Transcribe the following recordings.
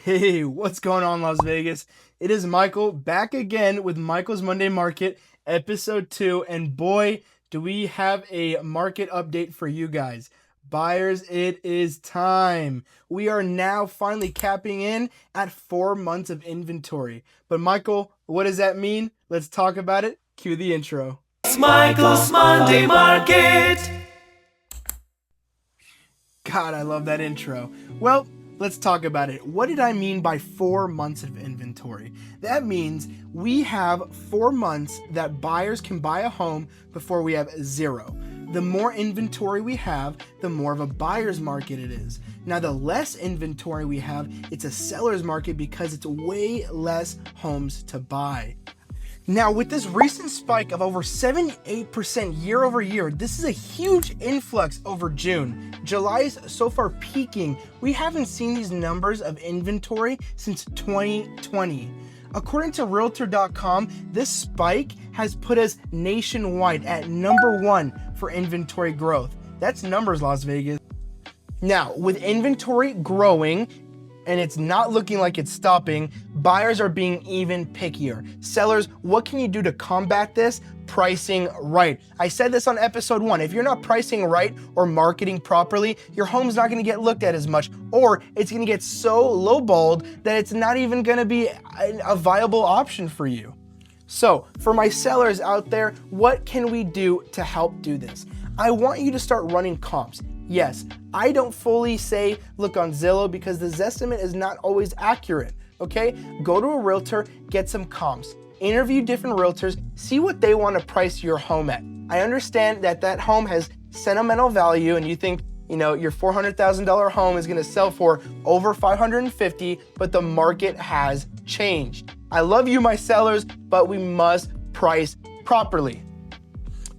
Hey, what's going on, Las Vegas? It is Michael back again with Michael's Monday Market, episode 2. And boy, do we have a market update for you guys. Buyers, it is time. We are now finally capping in at 4 months of inventory. But, Michael, what does that mean? Let's talk about it. Cue the intro. It's Michael's Monday Market. God, I love that intro. Well, let's talk about it. What did I mean by 4 months of inventory? That means we have 4 months that buyers can buy a home before we have 0. The more inventory we have, the more of a buyer's market it is. Now, the less inventory we have, it's a seller's market because it's way less homes to buy. Now, with this recent spike of over 78% year over year, this is a huge influx over June. July is so far peaking. We haven't seen these numbers of inventory since 2020. According to Realtor.com, this spike has put us nationwide at number 1 for inventory growth. That's numbers, Las Vegas. Now, with inventory growing, and it's not looking like it's stopping, buyers are being even pickier. Sellers, what can you do to combat this? Pricing right. I said this on episode 1. If you're not pricing right or marketing properly, your home's not gonna get looked at as much, or it's gonna get so lowballed that it's not even gonna be a viable option for you. So, for my sellers out there, what can we do to help do this? I want you to start running comps. Yes, I don't fully say look on Zillow because the Zestimate is not always accurate, okay? Go to a realtor, get some comps, interview different realtors, see what they want to price your home at. I understand that that home has sentimental value and you think, your $400,000 home is going to sell for over $550,000, but the market has changed. I love you, my sellers, but we must price properly.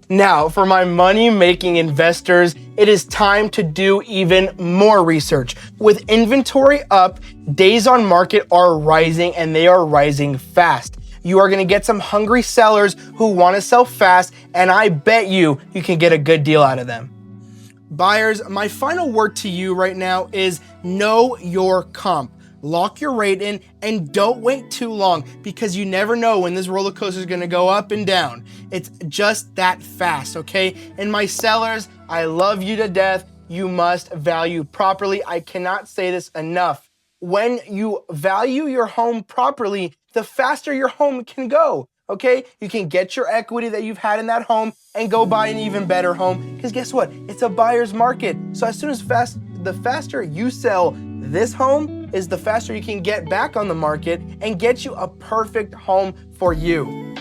Now, for my money-making investors, it is time to do even more research. With inventory up, days on market are rising, and they are rising fast. You are gonna get some hungry sellers who wanna sell fast, and I bet you can get a good deal out of them. Buyers, my final word to you right now is know your comp. Lock your rate in and don't wait too long because you never know when this roller coaster is going to go up and down. It's just that fast, okay? And my sellers, I love you to death. You must value properly. I cannot say this enough. When you value your home properly, the faster your home can go, okay? You can get your equity that you've had in that home and go buy an even better home because guess what? It's a buyer's market. So as soon as the faster you sell this home is the faster you can get back on the market and get you a perfect home for you.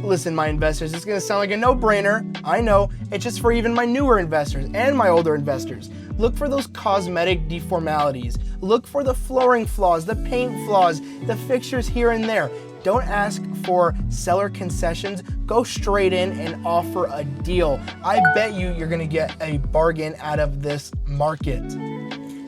Listen, my investors, it's gonna sound like a no-brainer. I know, it's just for even my newer investors and my older investors. Look for those cosmetic deformalities. Look for the flooring flaws, the paint flaws, the fixtures here and there. Don't ask for seller concessions. Go straight in and offer a deal. I bet you're gonna get a bargain out of this market.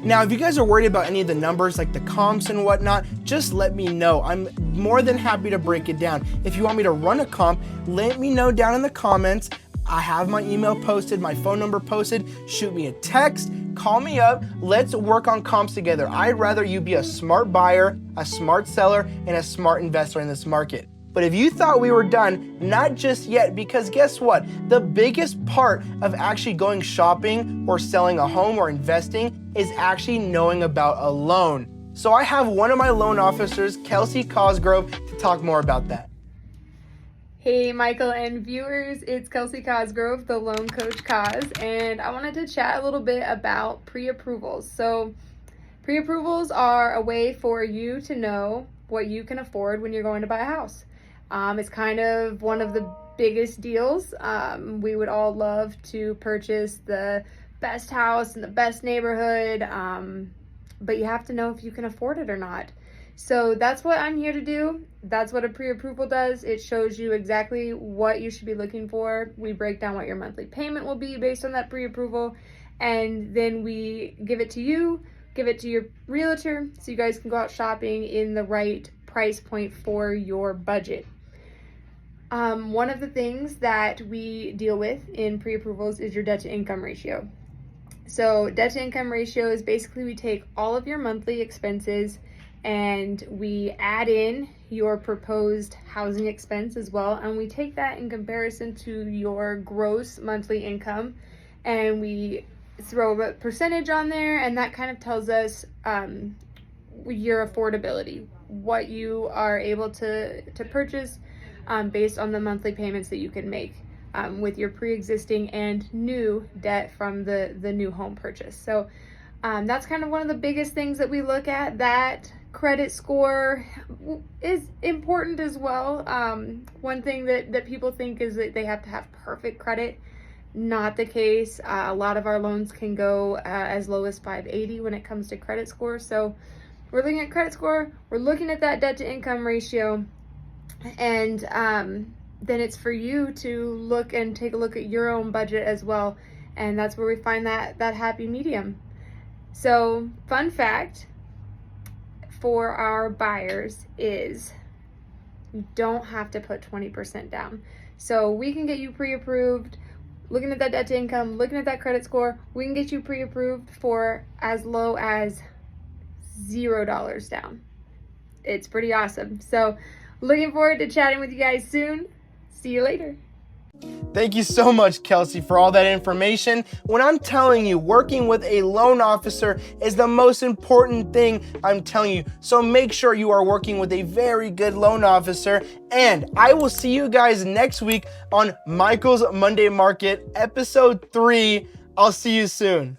Now, if you guys are worried about any of the numbers like the comps and whatnot, just let me know. I'm more than happy to break it down. If you want me to run a comp, let me know down in the comments. I have my email posted, my phone number posted. Shoot me a text, call me up. Let's work on comps together. I'd rather you be a smart buyer, a smart seller, and a smart investor in this market. But if you thought we were done, not just yet, because guess what? The biggest part of actually going shopping or selling a home or investing is actually knowing about a loan. So I have one of my loan officers, Kelsey Cosgrove, to talk more about that. Hey Michael and viewers, it's Kelsey Cosgrove, the Loan Coach Cos, and I wanted to chat a little bit about pre-approvals. So pre-approvals are a way for you to know what you can afford when you're going to buy a house. It's kind of one of the biggest deals. We would all love to purchase the best house in the best neighborhood, but you have to know if you can afford it or not. So that's what I'm here to do. That's what a pre-approval does. It shows you exactly what you should be looking for. We break down what your monthly payment will be based on that pre-approval, and then we give it to you, give it to your realtor, so you guys can go out shopping in the right price point for your budget. One of the things that we deal with in pre-approvals is your debt to income ratio. So debt to income ratio is basically we take all of your monthly expenses and we add in your proposed housing expense as well, and we take that in comparison to your gross monthly income, and we throw a percentage on there, and that kind of tells us your affordability, what you are able to purchase based on the monthly payments that you can make with your pre-existing and new debt from the new home purchase. So that's kind of one of the biggest things that we look at. That credit score is important as well. One thing that people think is that they have to have perfect credit. Not the case. A lot of our loans can go as low as 580 when it comes to credit score. So we're looking at credit score, we're looking at that debt to income ratio, and then it's for you to look and take a look at your own budget as well. And that's where we find that happy medium. So fun fact for our buyers is you don't have to put 20% down. So we can get you pre-approved. Looking at that debt to income, looking at that credit score, we can get you pre-approved for as low as $0 down. It's pretty awesome. So looking forward to chatting with you guys soon. See you later. Thank you so much, Kelsey, for all that information. When I'm telling you, working with a loan officer is the most important thing, I'm telling you. So make sure you are working with a very good loan officer. And I will see you guys next week on Michael's Monday Market, episode 3. I'll see you soon.